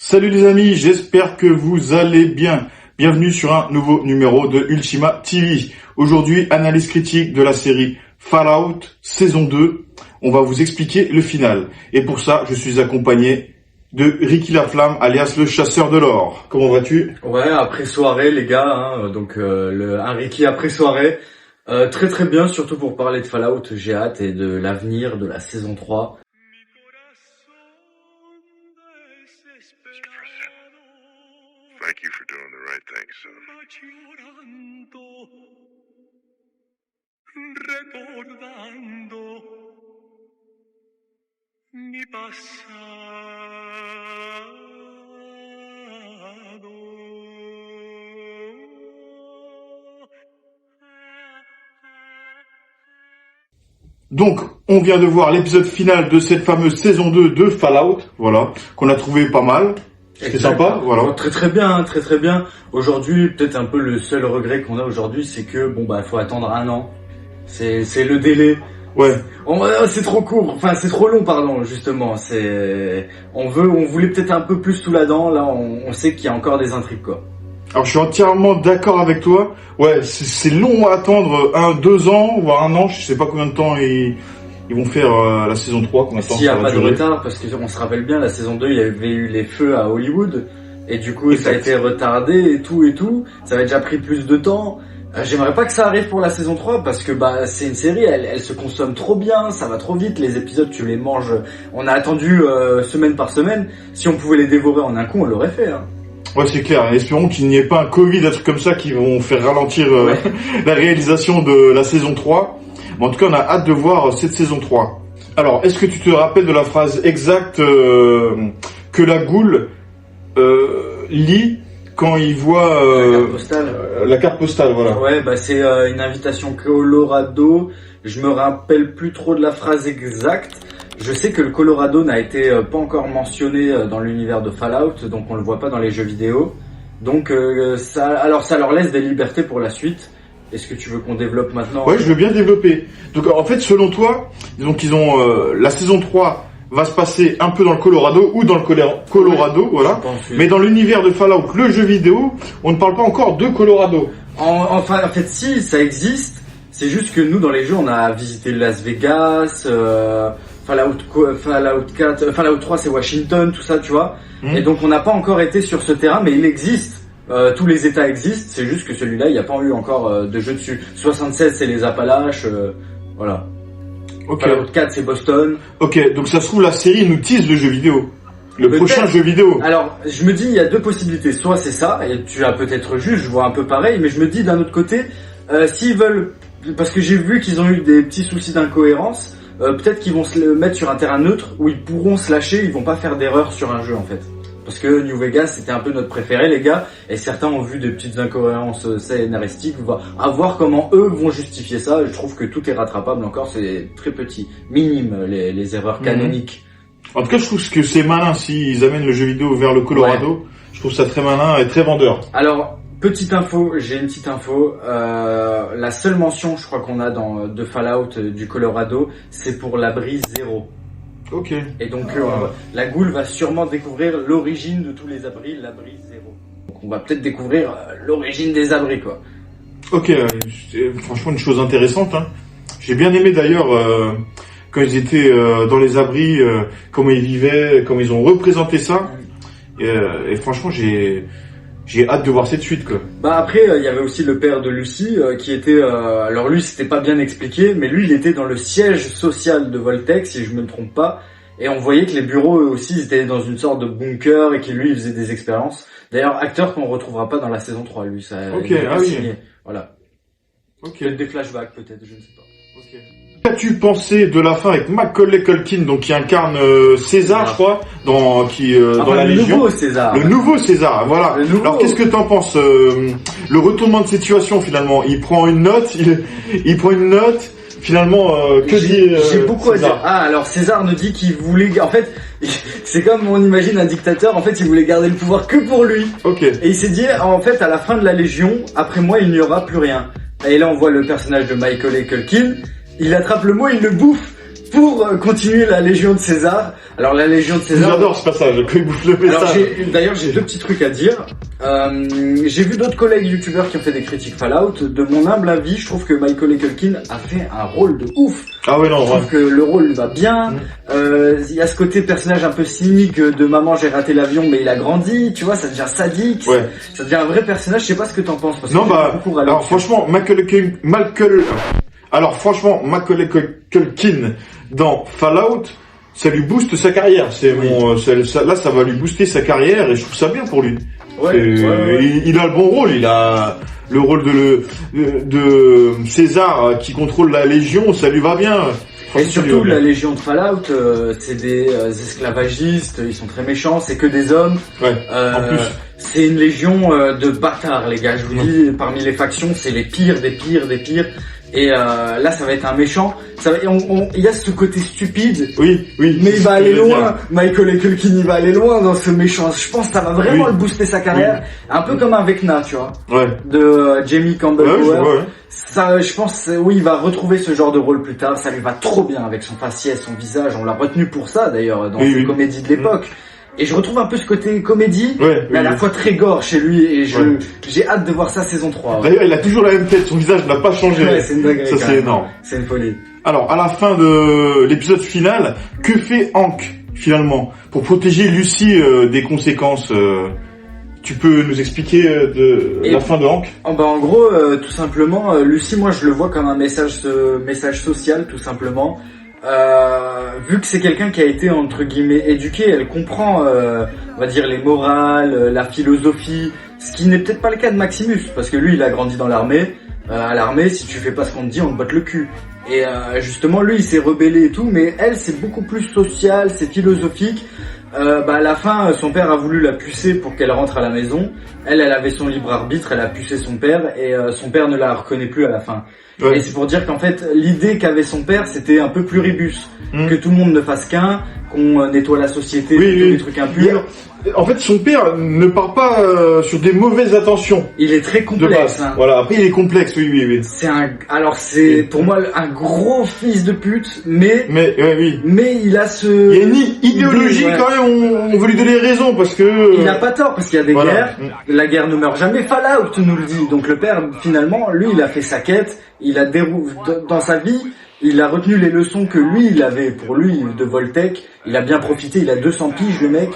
Salut les amis, j'espère que vous allez bien. Bienvenue sur un nouveau numéro de Ultima TV. Aujourd'hui, analyse critique de la série Fallout saison 2. On va vous expliquer le final. Et pour ça, je suis accompagné de Ricky Laflamme, alias le chasseur de l'or. Comment vas-tu? Ouais, après soirée les gars, un Ricky après soirée. Très très bien, surtout pour parler de Fallout, j'ai hâte, et de l'avenir de la saison 3. Thank you for doing the right thing, son. Recordando mi pasado. Donc, on vient de voir l'épisode final de cette fameuse saison 2 de Fallout, voilà, qu'on a trouvé pas mal. C'était sympa, voilà. Très très bien, très très bien. Aujourd'hui, peut-être un peu le seul regret qu'on a aujourd'hui, c'est que faut attendre un an. C'est le délai. Ouais. C'est trop court, enfin c'est trop long, pardon, justement. On voulait peut-être un peu plus sous la dent. Là, on sait qu'il y a encore des intrigues, quoi. Alors, je suis entièrement d'accord avec toi. Ouais, c'est long à attendre, 2 ans, voire 1 an, je sais pas combien de temps ils vont faire la saison 3, combien de temps S'il n'y a ça va pas de durer. retard, parce qu'on se rappelle bien, la saison 2, il y avait eu les feux à Hollywood, et du coup, ça a été retardé et tout, ça avait déjà pris plus de temps. J'aimerais pas que ça arrive pour la saison 3, parce que c'est une série, elle se consomme trop bien, ça va trop vite, les épisodes, tu les manges, on a attendu semaine par semaine, si on pouvait les dévorer en un coup, on l'aurait fait, hein. Ouais, c'est clair. Espérons qu'il n'y ait pas un Covid, un truc comme ça, qui vont faire ralentir la réalisation de la saison 3. Mais en tout cas, on a hâte de voir cette saison 3. Alors, est-ce que tu te rappelles de la phrase exacte que la goule lit quand il voit La carte postale. la carte postale, voilà. Ouais, c'est une invitation Colorado. Je me rappelle plus trop de la phrase exacte. Je sais que le Colorado n'a été pas encore mentionné dans l'univers de Fallout, donc on le voit pas dans les jeux vidéo. Donc ça leur laisse des libertés pour la suite. Est-ce que tu veux qu'on développe maintenant? Ouais, je veux bien développer. Donc en fait, selon toi, donc ils ont la saison 3 va se passer un peu dans le Colorado ou dans le Colorado, Ouais, voilà. je pense, oui. Mais dans l'univers de Fallout, le jeu vidéo, on ne parle pas encore de Colorado. En fait, si, ça existe. C'est juste que nous, dans les jeux, on a visité Las Vegas, Fallout 4, Fallout 3, c'est Washington, tout ça, tu vois. Et donc, on n'a pas encore été sur ce terrain, mais il existe. Tous les États existent, c'est juste que celui-là, il n'y a pas eu encore de jeu dessus. 76, c'est les Appalaches, voilà. Ok. Fallout 4, c'est Boston. Ok, donc ça se trouve, la série nous tease le jeu vidéo. Le Peut-être. prochain jeu vidéo. Alors, je me dis, il y a deux possibilités. Soit c'est ça, et tu as peut-être juste, je vois un peu pareil, mais je me dis d'un autre côté, s'ils veulent, parce que j'ai vu qu'ils ont eu des petits soucis d'incohérence, peut-être qu'ils vont se le mettre sur un terrain neutre où ils pourront se lâcher, ils vont pas faire d'erreur sur un jeu en fait. Parce que New Vegas c'était un peu notre préféré les gars, et certains ont vu des petites incohérences scénaristiques, à voir comment eux vont justifier ça. Je trouve que tout est rattrapable encore, c'est très petit, minime les erreurs canoniques. En tout cas, je trouve que c'est malin s'ils amènent le jeu vidéo vers le Colorado. Ouais. Je trouve ça très malin et très vendeur. Alors, j'ai une petite info. La seule mention, je crois qu'on a de Fallout du Colorado, c'est pour l'abri 0. Ok. Et donc, la goule va sûrement découvrir l'origine de tous les abris, l'abri 0. Donc, on va peut-être découvrir l'origine des abris, quoi. Ok, c'est franchement une chose intéressante, hein. J'ai bien aimé d'ailleurs quand ils étaient dans les abris, comment ils vivaient, comment ils ont représenté ça. Et franchement, j'ai hâte de voir cette suite, quoi. Après, il y avait aussi le père de Lucy qui était... alors lui, c'était pas bien expliqué, mais lui, il était dans le siège social de Voltec, si je me trompe pas. Et on voyait que les bureaux, eux aussi, ils étaient dans une sorte de bunker et qu'il lui, il faisait des expériences. D'ailleurs, acteur qu'on retrouvera pas dans la saison 3, lui. Ça, ok, signé. Voilà. Ok. Peut-être des flashbacks, peut-être, je ne sais pas. Ok. Qu'as-tu pensé de la fin avec Macaulay Culkin, donc qui incarne César, je crois, dans la Légion. Le nouveau César. Le nouveau César, voilà. Nouveau... Alors qu'est-ce que t'en penses le retournement de situation finalement, il prend une note, il prend une note. Finalement, que dit j'ai beaucoup à dire. Ah, alors César nous dit qu'il voulait... En fait, c'est comme on imagine un dictateur. En fait, il voulait garder le pouvoir que pour lui. Ok. Et il s'est dit, en fait, à la fin de la Légion, après moi, il n'y aura plus rien. Et là, on voit le personnage de Macaulay Culkin. Il attrape le mot, il le bouffe. pour continuer la Légion de César. Alors la Légion de César. J'adore ce passage, quand il bouffe le Alors message. d'ailleurs j'ai deux petits trucs à dire. J'ai vu d'autres collègues youtubeurs qui ont fait des critiques Fallout. De mon humble avis, je trouve que Macaulay Culkin a fait un rôle de ouf. Ah ouais, non, Je trouve que le rôle lui va bien. Il y a ce côté personnage un peu cynique de maman j'ai raté l'avion mais il a grandi. Tu vois, ça devient sadique. Ouais. Ça devient un vrai personnage. Je sais pas ce que t'en penses. Parce Non, que bah, alors franchement, Macaulay Culkin dans Fallout, ça lui booste sa carrière. C'est là, ça va lui booster sa carrière et je trouve ça bien pour lui. Ouais. Il a le bon rôle, il a le rôle de César qui contrôle la Légion, ça lui va bien. Et surtout, la Légion de Fallout, c'est des esclavagistes, ils sont très méchants, c'est que des hommes. Ouais, en plus. C'est une légion de bâtards, les gars. Je vous dis, parmi les factions, c'est les pires des pires des pires. Et là, ça va être un méchant. Il y a ce côté stupide. Oui. Mais il va aller loin. Michael Culkin, il va aller loin dans ce méchant. Je pense que ça va vraiment le booster sa carrière. Un peu comme un Vecna, tu vois. Ouais. De Jamie Campbell Bower. Ouais. Ça, je pense, oui, il va retrouver ce genre de rôle plus tard. Ça lui va trop bien avec son faciès, son visage. On l'a retenu pour ça, d'ailleurs, dans ses comédies de l'époque. Et je retrouve un peu ce côté comédie, mais à la fois très gore chez lui, et j'ai hâte de voir ça saison 3. D'ailleurs, il a toujours la même tête, son visage n'a pas changé. Ouais, c'est une dinguerie. Ça, c'est énorme. C'est une folie. Alors, à la fin de l'épisode final, que fait Hank, finalement, pour protéger Lucy des conséquences tu peux nous expliquer la fin de Hank? En gros, tout simplement, Lucy, moi, je le vois comme un message social, tout simplement. Vu que c'est quelqu'un qui a été entre guillemets éduqué, elle comprend, on va dire les morales, la philosophie, ce qui n'est peut-être pas le cas de Maximus, parce que lui il a grandi dans l'armée. À l'armée, si tu fais pas ce qu'on te dit, on te botte le cul. Et justement, lui il s'est rebellé et tout, mais elle c'est beaucoup plus social, c'est philosophique. À la fin, son père a voulu la pucer pour qu'elle rentre à la maison. Elle avait son libre arbitre, elle a pucé son père et son père ne la reconnaît plus à la fin. Ouais. Et c'est pour dire qu'en fait, l'idée qu'avait son père, c'était un peu pluribus. Que tout le monde ne fasse qu'un, qu'on nettoie la société, des trucs impurs. En fait, son père ne part pas sur des mauvaises intentions. Il est très complexe. Hein. Voilà, après il est complexe, oui. C'est pour moi un gros fils de pute, mais il a ce... Il y a une idéologie quand même, on veut lui donner raison parce que... Il n'a pas tort parce qu'il y a des guerres, la guerre ne meurt jamais, Fallout nous le dit. Donc le père, finalement, lui il a fait sa quête, il a dans sa vie... Il a retenu les leçons que lui, il avait pour lui de Voltec. Il a bien profité, il a 200 piges le mec.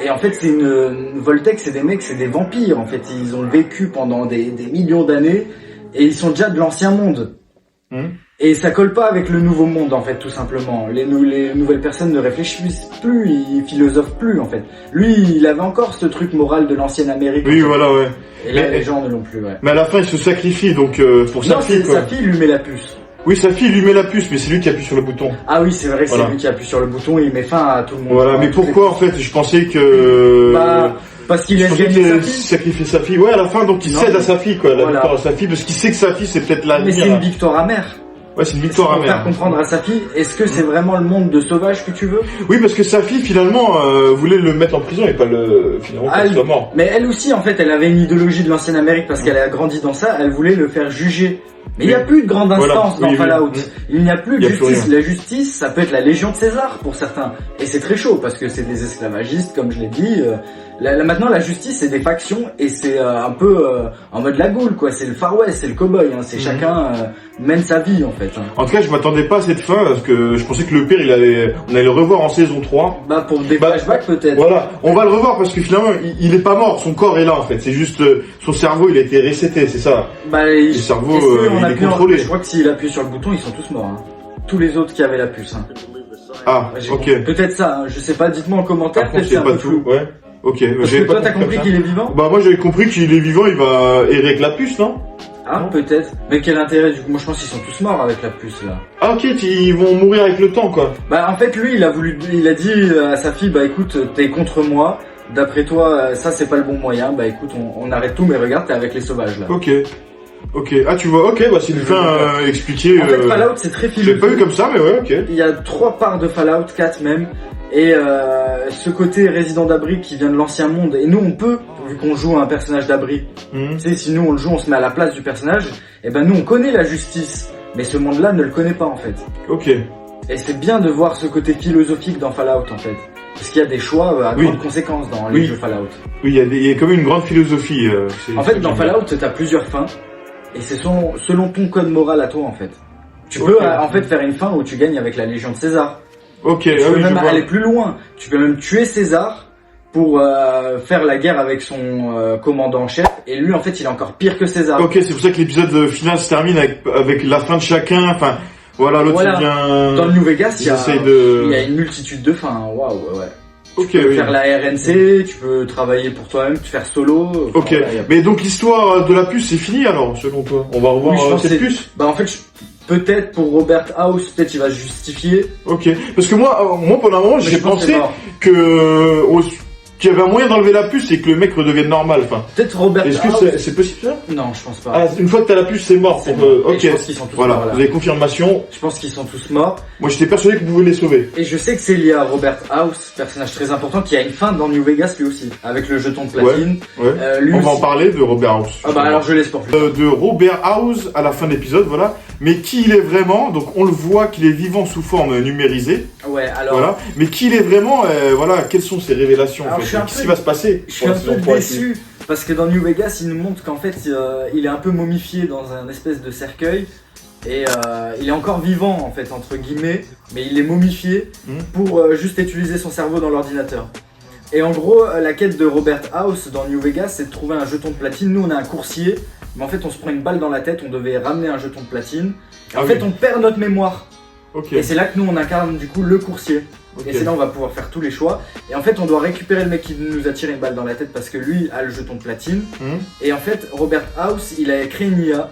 Et en fait, c'est une Voltec, c'est des mecs, c'est des vampires. En fait, ils ont vécu pendant des millions d'années et ils sont déjà de l'ancien monde. Et ça colle pas avec le nouveau monde, en fait, tout simplement. Les nouvelles personnes ne réfléchissent plus, ils philosophent plus, en fait. Lui, il avait encore ce truc moral de l'ancienne Amérique. Oui, voilà, ouais. Et là, les gens ne l'ont plus, ouais. Mais à la fin, il se sacrifie, donc pour sa fille, quoi. Sa fille lui met la puce. Oui, sa fille lui met la puce, mais c'est lui qui appuie sur le bouton. Ah oui, c'est vrai, c'est lui qui appuie sur le bouton et il met fin à tout le monde. Voilà, mais pourquoi en fait? Je pensais que... parce qu'il aime gagner sa fille. Sacrifier sa fille, ouais, à la fin, donc il cède à sa fille, quoi, la victoire à sa fille, parce qu'il sait que sa fille, c'est peut-être la... Mais c'est une victoire amère. Ouais, c'est une victoire amère. Pour faire comprendre à sa fille, est-ce que c'est vraiment le monde de sauvage que tu veux? Oui, parce que sa fille, finalement, voulait le mettre en prison et pas finalement, qu'il soit mort. Mais elle aussi, en fait, elle avait une idéologie de l'ancienne Amérique parce qu'elle a grandi dans ça, elle voulait le faire juger. Mais il n'y a plus de grande instance dans Fallout. Il n'y a plus de justice. La justice, ça peut être la Légion de César pour certains. Et c'est très chaud parce que c'est des esclavagistes, comme je l'ai dit. Maintenant, la justice, c'est des factions et c'est un peu en mode la Gaule, quoi. C'est le Far West, c'est le cowboy. Hein. C'est chacun mène sa vie, en fait. Hein. En tout cas, je m'attendais pas à cette fin parce que je pensais que le père, on allait le revoir en saison 3. Pour des flashbacks, peut-être. Voilà, on va le revoir parce que finalement, il est pas mort. Son corps est là, en fait. C'est juste son cerveau, il a été reseté, c'est ça. Le cerveau, il est contrôlé. Je crois que s'il appuie sur le bouton, ils sont tous morts. Hein. Tous les autres qui avaient la puce. Hein. Ah, ok. Peut-être ça. Hein. Je sais pas. Dites-moi en commentaire. Peut-être c'est un peu flou. Ouais. Ok. Parce que toi, t'as compris qu'il est vivant? Moi, j'avais compris qu'il est vivant. Il va errer avec la puce, non? Ah, peut-être. Mais quel intérêt du coup? Moi, je pense qu'ils sont tous morts avec la puce là. Ah, ok. Ils vont mourir avec le temps, quoi. En fait, lui, il a dit à sa fille, écoute, t'es contre moi. D'après toi, ça c'est pas le bon moyen. Écoute, on arrête tout. Mais regarde, t'es avec les sauvages là. Ok. Ah, tu vois, c'est une fin expliquée. En fait, Fallout, c'est très philosophique. Je l'ai pas vu comme ça, mais ouais, ok. Il y a 3 parts de Fallout, 4 même. Et ce côté résident d'abri qui vient de l'ancien monde. Et nous, on peut, vu qu'on joue un personnage d'abri. Tu sais, si nous, on le joue, on se met à la place du personnage. Et nous, on connaît la justice. Mais ce monde-là ne le connaît pas, en fait. Ok. Et c'est bien de voir ce côté philosophique dans Fallout en fait. Parce qu'il y a des choix à Oui. grandes conséquences dans les Oui. jeux Fallout. Oui, il y a quand même une grande philosophie. En fait, dans Fallout, t'as plusieurs fins. Et c'est selon ton code moral à toi en fait. Tu peux en fait faire une fin où tu gagnes avec la Légion de César. Ok, Tu ah peux oui, je même vois. aller plus loin. Tu peux même tuer César pour faire la guerre avec son commandant en chef. Et lui, en fait, il est encore pire que César. Ok, c'est pour ça que l'épisode final se termine avec la fin de chacun. Enfin, voilà, l'autre Voilà. il vient. Dans le New Vegas, il y a de. une multitude de fins. Waouh, ouais. Ok, Tu peux oui. faire la RNC, tu peux travailler pour toi-même, te faire solo. Enfin, Ok, voilà, y a- mais donc l'histoire de la puce c'est fini alors, selon toi? On va revoir Oui, je pense cette que c'est- puce? Bah en fait, peut-être pour Robert House, peut-être il va se justifier. Ok, parce que moi pendant un moment Mais j'ai je pense que pensé c'est mort. qu'il y avait un moyen d'enlever la puce et que le mec redevienne normal. Enfin, Peut-être Robert est-ce que House. c'est possible ça? Non, je pense pas. Ah, une fois que t'as la puce c'est mort. C'est pour, mort. Et ok, je pense qu'ils sont tous voilà, morts là. vous avez confirmation. Je pense qu'ils sont tous morts. Moi j'étais persuadé que vous pouvez les sauver. Et je sais que c'est lié à Robert House, personnage très important, qui a une fin dans New Vegas lui aussi, avec le jeton de platine. Ouais. Lui On va en aussi. parler de Robert House. Ah bah alors je laisse pour plus. De Robert House à la fin de l'épisode, voilà. Mais qui il est vraiment? Donc on le voit qu'il est vivant sous forme numérisée, Ouais, alors. voilà. Mais qui il est vraiment? Voilà, quelles sont ses révélations? Alors, En je fait suis un Qu'est-ce peu- qui va se passer? Je suis pour un la saison peu 3 ici déçu parce que dans New Vegas, il nous montre qu'en fait, il est un peu momifié dans un espèce de cercueil et il est encore vivant en fait entre guillemets, mais il est momifié pour juste utiliser son cerveau dans l'ordinateur. Et en gros, la quête de Robert House dans New Vegas, c'est de trouver un jeton de platine. Nous, on a un coursier, mais en fait, on se prend une balle dans la tête. On devait ramener un jeton de platine. Et en Ah fait, oui. on perd notre mémoire. Ok. Et c'est là que nous, on incarne du coup le coursier. Ok. Et c'est là on va pouvoir faire tous les choix. Et en fait, on doit récupérer le mec qui nous a tiré une balle dans la tête parce que lui a le jeton de platine. Et en fait, Robert House, il a créé une IA,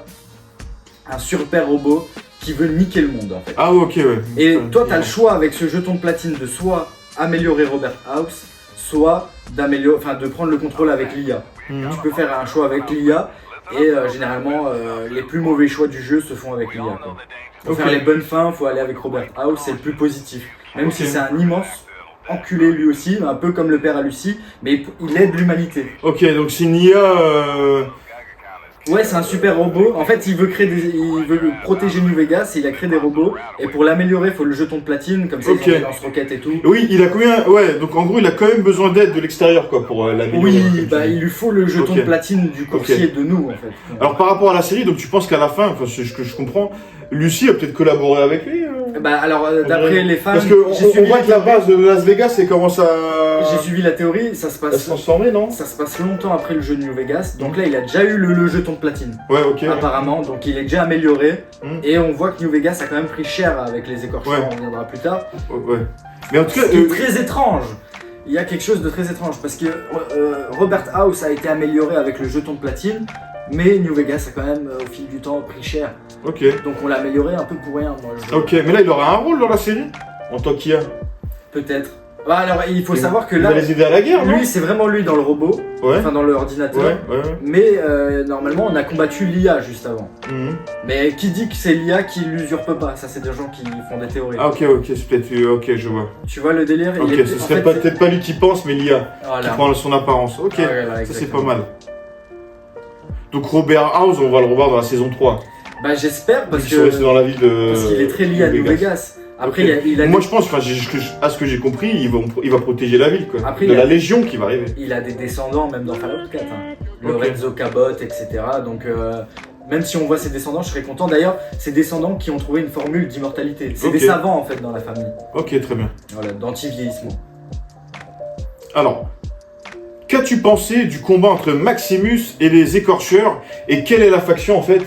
un super robot qui veut niquer le monde en fait. Ah ok, ouais. Et toi, t'as le choix avec ce jeton de platine de soit améliorer Robert House, soit de prendre le contrôle avec l'IA. Mhm. Tu peux faire un choix avec l'IA. Et généralement, les plus mauvais choix du jeu se font avec l'IA. Faut Ok. faire les bonnes fins, faut aller avec Robert House, c'est le plus positif. Même Ok. si c'est un immense enculé lui aussi, un peu comme le père à Lucie, mais il aide l'humanité. Ok, donc c'est une IA. Ouais, c'est un super robot. En fait, il veut protéger New Vegas, et il a créé des robots. Et pour l'améliorer, il faut le jeton de platine, comme ça Ok. ils ont des lance-roquettes et tout. Oui, il a combien? Ouais, donc en gros, il a quand même besoin d'aide de l'extérieur, quoi, pour l'améliorer. Oui, comme bah tu dis. il lui faut le jeton Ok. de platine du coursier de nous en fait. Alors par rapport à la série, donc tu penses qu'à la fin, enfin c'est ce que je comprends, Lucie a peut-être collaboré avec lui Bah alors d'après les fans, Parce que j'ai on suivi voit la que la théorie. base de Las Vegas, elle commence à J'ai suivi la théorie, ça se se passe. transformer, non? Ça se passe longtemps après le jeu de New Vegas, donc là il a déjà eu le jeton de platine, Ouais, ok. apparemment, donc il est déjà amélioré, Mm. et on voit que New Vegas a quand même pris cher avec les écorcheurs, Ouais. on reviendra plus tard. Ouais. Mais en tout cas, Ce qui est très étrange, il y a quelque chose de très étrange, parce que Robert House a été amélioré avec le jeton de platine, mais New Vegas a quand même au fil du temps pris cher, ok. donc on l'a amélioré un peu pour rien, moi je... Ok, mais là il aura un rôle dans la série en tant qu'IA. Peut-être. Bah alors il faut savoir que Il là, va les aider à la guerre, non? lui c'est vraiment lui dans le robot, Ouais. enfin dans l'ordinateur. Ouais. Mais normalement, on a combattu l'IA juste avant. Mhm. Mais qui dit que c'est l'IA qui l'usurpe pas? Ça, c'est des gens qui font des théories. Ah ok, c'est peut-être. Ok, je vois. Tu vois le délire? Ok, ce serait peut-être pas lui qui pense, mais l'IA qui Voilà. prend son apparence. Ok, Ah, voilà, ça c'est exactement. pas mal. Donc Robert House, on va le revoir dans la saison 3. Bah, j'espère parce Parce qu'il reste que dans la ville de. parce qu'il est très lié à New Vegas. Après, Ok. il a Moi des- je pense, enfin, à ce que j'ai compris, il va protéger la ville, quoi. Après, de il la a- Légion qui va arriver. il a des descendants même dans Fallout 4. Hein. Ok. Lorenzo Cabot, etc. Donc, même si on voit ses descendants, je serais content. D'ailleurs, ses descendants qui ont trouvé une formule d'immortalité. C'est Ok. des savants en fait dans la famille. Ok, très bien. Voilà, d'anti-vieillissement. Alors, qu'as-tu pensé du combat entre Maximus et les écorcheurs et quelle est la faction en fait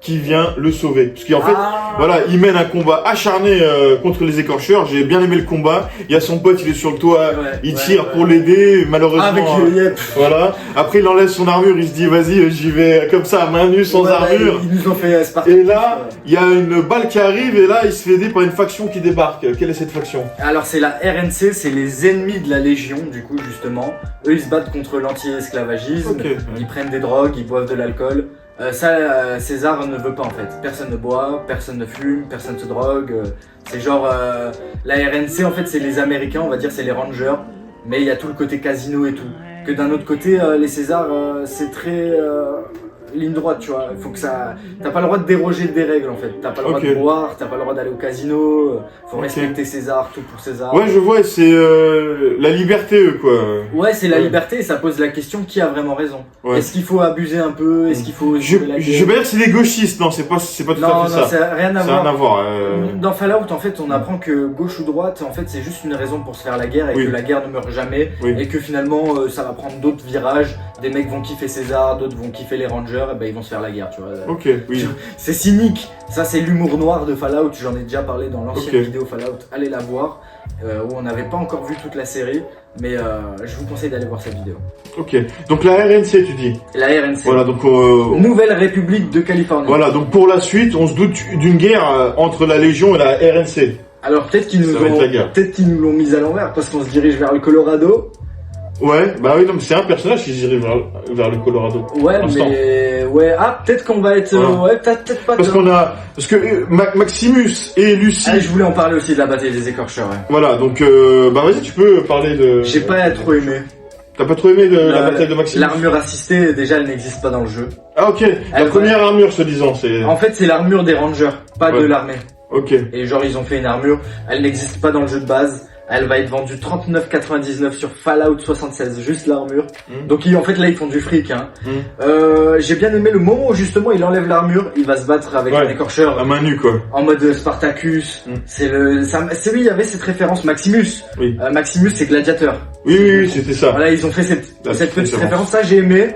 qui vient le sauver? Parce qu'en fait, voilà, il mène un combat acharné contre les écorcheurs. J'ai bien aimé le combat. Il y a son pote, il est sur le toit, il tire pour l'aider. Malheureusement, Avec yep. voilà. Après, il enlève son armure. Il se dit, vas-y, j'y vais comme ça à main nue, sans Ouais, armure. Ils nous ont fait Spartacus. Et là, il y a une balle qui arrive et là, il se fait aider par une faction qui débarque. Quelle est cette faction? Alors c'est la RNC, c'est les ennemis de la Légion du coup justement. Eux ils se battent contre l'anti-esclavagisme, Ok. ils prennent des drogues, ils boivent de l'alcool. César ne veut pas en fait. Personne ne boit, personne ne fume, personne se drogue. C'est genre la RNC en fait c'est les Américains, on va dire c'est les Rangers. Mais il y a tout le côté casino et tout. Que d'un autre côté les Césars c'est très ligne droite, tu vois. Il faut que ça, t'as pas le droit de déroger des règles en fait. T'as pas le droit de boire, t'as pas le droit d'aller au casino. Faut respecter César, tout pour César. Ouais, je vois, c'est la liberté, quoi. Ouais, c'est la liberté et ça pose la question qui a vraiment raison. Ouais. Est-ce qu'il faut abuser un peu? Est-ce qu'il faut Je veux pas dire que c'est des gauchistes, non, c'est pas tout à fait Non, ça. ça n'a rien à Ça n'a rien à voir. voir. Dans Fallout, en fait, on apprend que gauche ou droite, en fait, c'est juste une raison pour se faire la guerre et Oui. que la guerre ne meurt jamais Oui. et que finalement, ça va prendre d'autres virages. Des mecs vont kiffer César, d'autres vont kiffer les Rangers, et ben ils vont se faire la guerre, tu vois. Ok, oui. C'est cynique. Ça, c'est l'humour noir de Fallout. J'en ai déjà parlé dans l'ancienne Ok. vidéo Fallout. Allez la voir, où on n'avait pas encore vu toute la série, mais je vous conseille d'aller voir cette vidéo. Ok. Donc la RNC, tu dis. La RNC. Voilà, donc Nouvelle République de Californie. voilà, donc pour la suite, on se doute d'une guerre entre la Légion et la RNC. Alors peut-être qu'ils Ça va être la guerre. nous l'ont mise à l'envers parce qu'on se dirige vers le Colorado. Ouais, bah oui, non, mais c'est un personnage qui irait vers le Colorado. Ouais, Instant. mais ouais, peut-être qu'on va être Voilà. ouais, peut-être pas. Parce que Maximus et Lucie. Ah, je voulais en parler aussi de la bataille des écorcheurs. Ouais. Voilà, donc bah vas-y, tu peux parler de. J'ai pas trop aimé. T'as pas trop aimé la bataille de Maximus? L'armure assistée, déjà, elle n'existe pas dans le jeu. Ah ok. La Elle première armure, se disant, c'est. En fait, c'est l'armure des Rangers, pas Ouais. de l'armée. Ok. Et genre, ils ont fait une armure, elle n'existe pas dans le jeu de base. Elle va être vendue 39,99 sur Fallout 76, juste l'armure. Donc en fait là ils font du fric. Hein. J'ai bien aimé le moment où justement il enlève l'armure, il va se battre avec un écorcheur À main nue, quoi. en mode Spartacus. C'est lui, il y avait cette référence Maximus. Oui. Maximus c'est gladiateur. Oui, c'était ça. Voilà, ils ont fait cette petite référence. référence, ça j'ai aimé.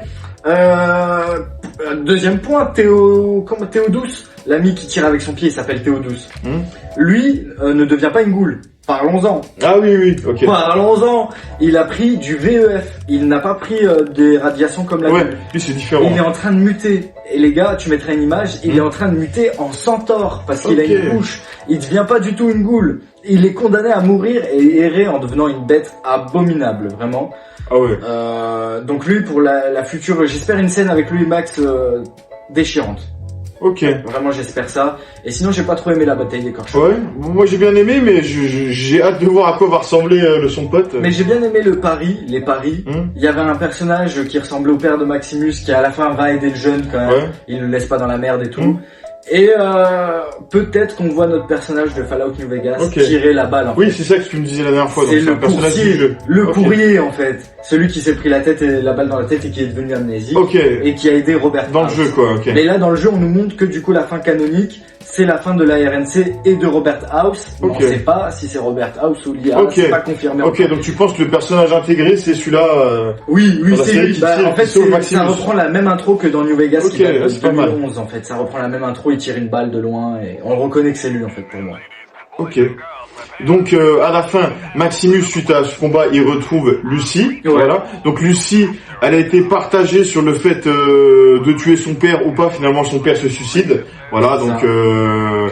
Deuxième point, Théodous, l'ami qui tire avec son pied, il s'appelle Théodous. Lui ne devient pas une goule. Parlons-en. Ah oui, ok. Parlons-en. Il a pris du VEF. Il n'a pas pris des radiations comme la Ouais, goule. lui c'est différent. Il est en train de muter. Et les gars, tu mettrais une image, il est en train de muter en centaure parce qu'il a une bouche. Il devient pas du tout une goule. Il est condamné à mourir et errer en devenant une bête abominable, vraiment. Ah ouais. Donc lui, pour la future, j'espère une scène avec lui et Max déchirante. Ok. Vraiment, j'espère ça. Et sinon, j'ai pas trop aimé la bataille des corcheurs. Ouais, moi j'ai bien aimé, mais j'ai hâte de voir à quoi va ressembler son pote. Mais j'ai bien aimé les paris. Il y avait un personnage qui ressemblait au père de Maximus qui à la fin va aider le jeune quand même. Ouais. Il le laisse pas dans la merde et tout. Et peut-être qu'on voit notre personnage de Fallout New Vegas tirer la balle. Oui, c'est ça que tu me disais la dernière fois. C'est donc le un personnage du coursier, jeu. le courrier en fait. Celui qui s'est pris la balle dans la tête et qui est devenu amnésique. Ok. Et qui a aidé Robert Dans le House. jeu, quoi. Ok. Mais là, dans le jeu, on nous montre que du coup, la fin canonique, c'est la fin de la RNC et de Robert House. Ok. On sait pas si c'est Robert House ou l'IA, Ok. c'est pas confirmé. Ok, encore. donc tu penses que le personnage intégré, c'est celui-là. Oui, dans la c'est série lui. qui Bah, tire, en fait, qui sauve Maximus. ça reprend la même intro que dans New Vegas, Ok, qui date de c'est pas mal. 2011 en fait. Ça reprend la même intro, il tire une balle de loin et on reconnaît que c'est lui en fait pour moi. Ok. Donc à la fin, Maximus, suite à ce combat, il retrouve Lucie. Ouais. Voilà. Donc Lucie, elle a été partagée sur le fait de tuer son père ou pas. Finalement, son père se suicide. Voilà. Donc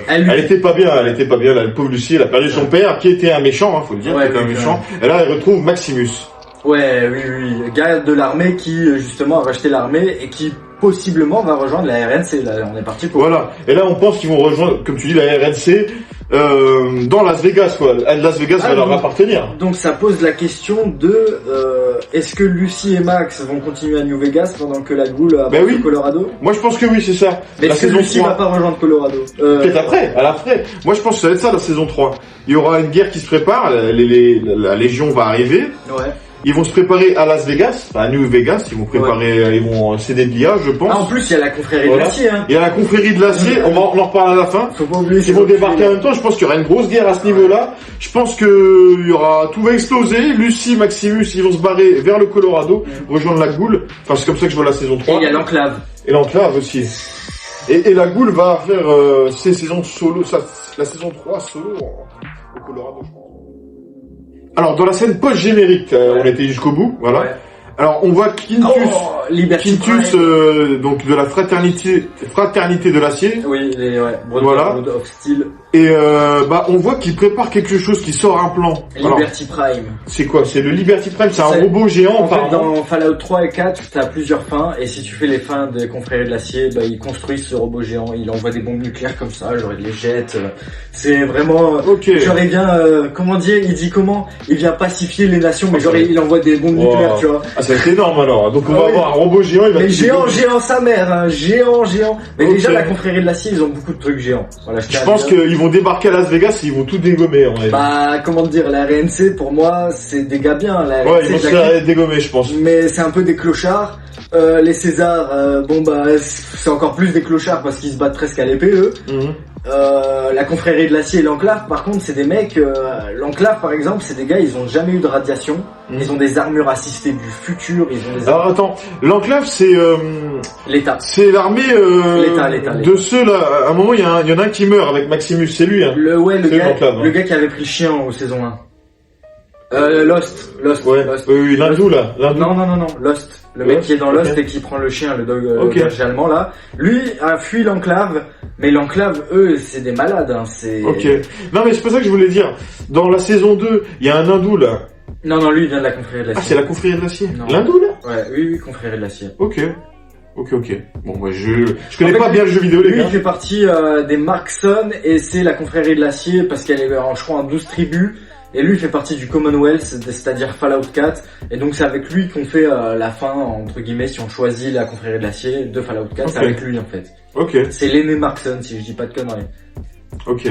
elle était pas bien. Elle était pas bien. La pauvre Lucie, elle a perdu son père, qui était un méchant. Faut le dire, qui était un méchant. Et là, elle retrouve Maximus. Ouais, oui. Gars de l'armée qui justement a racheté l'armée et qui possiblement va rejoindre la RNC. Là, on est parti pour. Voilà. Et là, on pense qu'ils vont rejoindre, comme tu dis, la RNC dans Las Vegas, quoi. Las Vegas va leur appartenir. Donc ça pose la question de est-ce que Lucie et Max vont continuer à New Vegas pendant que la goule va au Colorado? Moi, je pense que oui, c'est ça. Mais est-ce que Lucie va pas rejoindre Colorado? Peut-être après, à l'après. Moi, je pense que ça va être ça, la saison 3. Il y aura une guerre qui se prépare, la Légion va arriver. Ouais. Ils vont se préparer à Las Vegas, à New Vegas, ils vont préparer, ils vont céder de l'IA, je pense. Ah, en plus, il y a la confrérie de l'acier, hein. Il y a la confrérie de l'acier, on en reparle à la fin. Faut pas oublier. Ils vont débarquer en même temps, je pense qu'il y aura une grosse guerre à ce niveau-là. Je pense que il y aura, tout va exploser. Lucie, Maximus, ils vont se barrer vers le Colorado, rejoindre la goule. Enfin, c'est comme ça que je vois la saison 3. Et il y a l'enclave. Et l'enclave aussi. Et la goule va faire ses saisons solo, la saison 3 solo au Colorado, je pense. Alors, dans la scène post-générique, on était jusqu'au bout, voilà. Ouais. Alors, on voit Quintus, donc de la fraternité de l'acier. Oui, voilà. Of Steel. Et on voit qu'il prépare quelque chose, qui sort un plan. Liberty Prime. C'est quoi? C'est le Liberty Prime, c'est un robot géant. En fait, dans Fallout 3 et 4, t'as plusieurs fins, et si tu fais les fins des confréries de l'acier, ils construisent ce robot géant, il envoie des bombes nucléaires comme ça, genre il les jette. C'est vraiment, genre il vient, comment dire, il dit comment? Il vient pacifier les nations, mais genre il envoie des bombes nucléaires, tu vois. Ah, ça va être énorme alors. Donc on va Ah oui. avoir un robot géant, il va Mais tout géant, dégommer. géant sa mère, hein, géant. Mais Ok. déjà, la confrérie de l'acier, ils ont beaucoup de trucs géants. Voilà, Je pense qu'ils vont débarquer à Las Vegas et ils vont tout dégommer, en vrai. Bah, comment te dire, la RNC, pour moi, c'est des gars bien. La Ouais, RNC, ils vont je se la kiffe. faire dégommer, je pense. Mais c'est un peu des clochards. Les Césars, bon bah, c'est encore plus des clochards parce qu'ils se battent presque à l'épée, eux. Mhm. La confrérie de l'acier et l'enclave, par contre, c'est des mecs, l'enclave par exemple, c'est des gars, ils ont jamais eu de radiation, ils ont des armures assistées du futur, ils ont des Alors attends, l'enclave l'État. c'est l'armée L'État. de ceux là. À un moment, il y en a un qui meurt avec Maximus, c'est lui. Hein. Le C'est l'enclave, hein. le gars qui avait pris le chien aux saison 1. Lost. Ouais. Lost. Oui, l'hindou là. L'hindou. Non, Lost. Le mec Lost, qui est dans Lost ok. et qui prend le chien, le dog Ok. belge allemand là. Lui a fui l'enclave, mais l'enclave, eux, c'est des malades, hein, c'est... Ok. Non mais c'est pas ça que je voulais dire. Dans la saison 2, il y a un hindou là. Non, lui, il vient de la confrérie de Ah, l'acier. c'est la confrérie de l'acier. Non. L'hindou là. Ouais, oui, confrérie de l'acier. Ok. Bon, moi je connais En fait, pas bien le jeu vidéo les Lui, gars. il fait partie des Markson et c'est la confrérie de l'acier parce qu'elle est, je crois, en 12 tribus. Et lui, il fait partie du Commonwealth, c'est-à-dire Fallout 4. Et donc, c'est avec lui qu'on fait la fin, entre guillemets, si on choisit la confrérie de l'acier de Fallout 4. C'est Ok. avec lui, en fait. Ok. C'est l'aîné Markson, si je dis pas de conneries. Ok.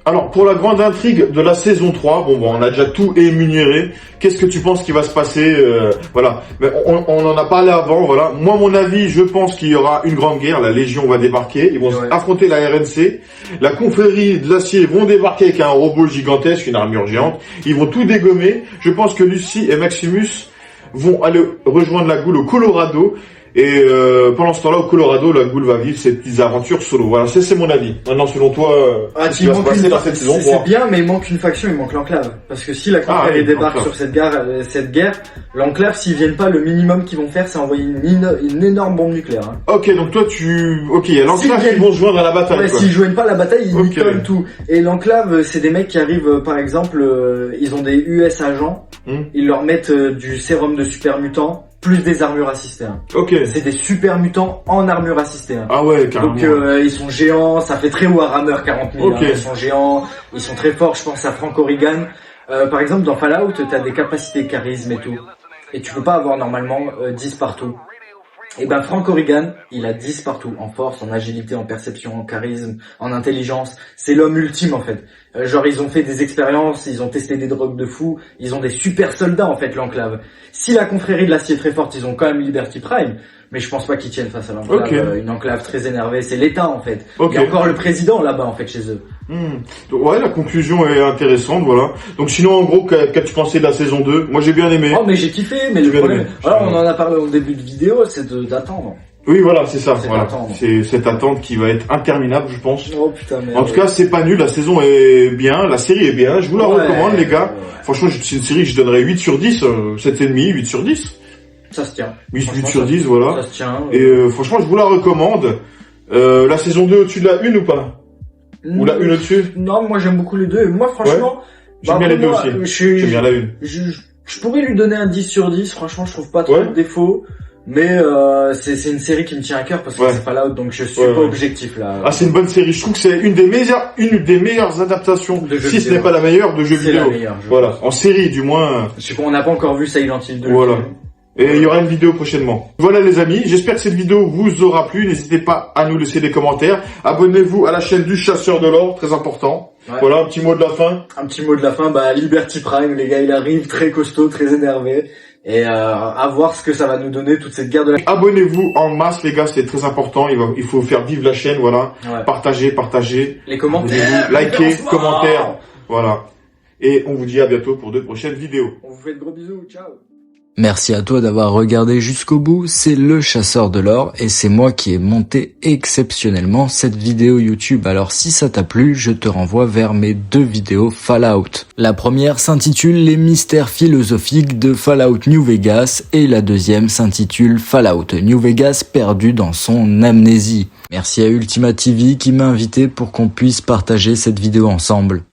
Alors, pour la grande intrigue de la saison 3, bon, on a déjà tout énuméré. Qu'est-ce que tu penses qui va se passer voilà. Mais on en a parlé avant, voilà. Moi, mon avis, je pense qu'il y aura une grande guerre. La Légion va débarquer. Ils vont Ouais. affronter la RNC. La confrérie de l'acier vont débarquer avec un robot gigantesque, une armure géante. Ils vont tout dégommer. Je pense que Lucy et Maximus vont aller rejoindre la Goule au Colorado. Et pendant ce temps-là, au Colorado, la Goule va vivre ses petites aventures solo. Voilà, c'est mon avis. Maintenant, selon toi, qu'est-ce qui va se passer dans cette saison C'est bien, mais il manque une faction, il manque l'enclave. Parce que si la confrérie oui, débarque l'enclave. sur cette guerre, l'enclave, s'ils viennent pas, le minimum qu'ils vont faire, c'est envoyer une énorme bombe nucléaire. Hein. Ok, donc toi ok, il y a l'enclave S'ils qui vont se joindre à la bataille. Ouais, quoi. s'ils joignent pas la bataille, ils Ok. niquent tout. Et l'enclave, c'est des mecs qui arrivent, par exemple, ils ont des US agents, ils leur mettent du sérum de super mutant, plus des armures assistées. Hein. Ok. C'est des super mutants en armure assistée. Hein. Ah ouais, carrément. Donc ils sont géants, ça fait très Warhammer 40 000. Ok. Hein. Ils sont géants, ils sont très forts. Je pense à Frank Corrigan. Par exemple, dans Fallout, t'as des capacités charisme et tout, et tu peux pas avoir normalement 10 partout. Et ben Frank Corrigan, il a 10 partout, en force, en agilité, en perception, en charisme, en intelligence. C'est l'homme ultime en fait. Genre ils ont fait des expériences, ils ont testé des drogues de fou, ils ont des super soldats en fait l'enclave. Si la confrérie de l'acier est très forte, ils ont quand même Liberty Prime, mais je pense pas qu'ils tiennent face à l'enclave. Ok. Une enclave très énervée, c'est l'État en fait. Ok. Il y a encore le président là-bas en fait chez eux. Donc, ouais, la conclusion est intéressante, voilà. Donc sinon, en gros, qu'as-tu pensé de la saison 2? Moi, j'ai bien aimé. Oh mais j'ai kiffé, mais J'ai le bien problème, aimé. voilà, on en a parlé au début de vidéo, c'est d'attendre. Oui, voilà, c'est ça. C'est Voilà. d'attendre. C'est cette attente qui va être interminable, je pense. Oh putain merde. En tout cas, c'est pas nul, la saison est bien, la série est bien, je vous la Ouais, recommande les gars. ouais. Franchement, c'est une série que je donnerais 8 sur 10, 7,5, 8 sur 10. Ça se tient. 8 Franchement, sur ça- 10, voilà. Ça se tient. Et franchement, je vous la recommande. La saison 2 au-dessus de la 1 ou pas? Ou la 1 au-dessus? Non, moi j'aime beaucoup les deux. Et moi franchement, J'aime bien les deux aussi. J'aime bien la 1. je pourrais lui donner un 10 sur 10. Franchement, je trouve pas trop Ouais. de défauts. Mais c'est une série qui me tient à cœur parce que Ouais. c'est Fallout, donc je suis Ouais, pas ouais. objectif là. Ah, c'est une bonne série. Je trouve que c'est une des meilleures adaptations, De jeux si ce vidéo. n'est pas la meilleure, de jeux C'est la vidéo. meilleure. Je Voilà, pense. en série du moins. Je sais pas, on n'a pas encore vu Silent Hill 2. Voilà. Et il y aura une vidéo prochainement. Voilà les amis, j'espère que cette vidéo vous aura plu. N'hésitez pas à nous laisser des commentaires. Abonnez-vous à la chaîne du Chasseur de l'Or, très important. Ouais. Voilà, un petit mot de la fin. Un petit mot de la fin, Liberty Prime, les gars, il arrive très costaud, très énervé. Et à voir ce que ça va nous donner, toute cette guerre de la... Abonnez-vous en masse les gars, c'est très important. Il faut faire vivre la chaîne, voilà. Ouais. Partagez. Les commentaires, Abonnez-vous, likez, référencement. commentaires. Voilà. Et on vous dit à bientôt pour de prochaines vidéos. On vous fait de gros bisous, ciao. Merci à toi d'avoir regardé jusqu'au bout, c'est le Chasseur de l'Or et c'est moi qui ai monté exceptionnellement cette vidéo YouTube. Alors si ça t'a plu, je te renvoie vers mes 2 vidéos Fallout. La première s'intitule Les mystères philosophiques de Fallout New Vegas et la deuxième s'intitule Fallout New Vegas perdu dans son amnésie. Merci à Ultima TV qui m'a invité pour qu'on puisse partager cette vidéo ensemble.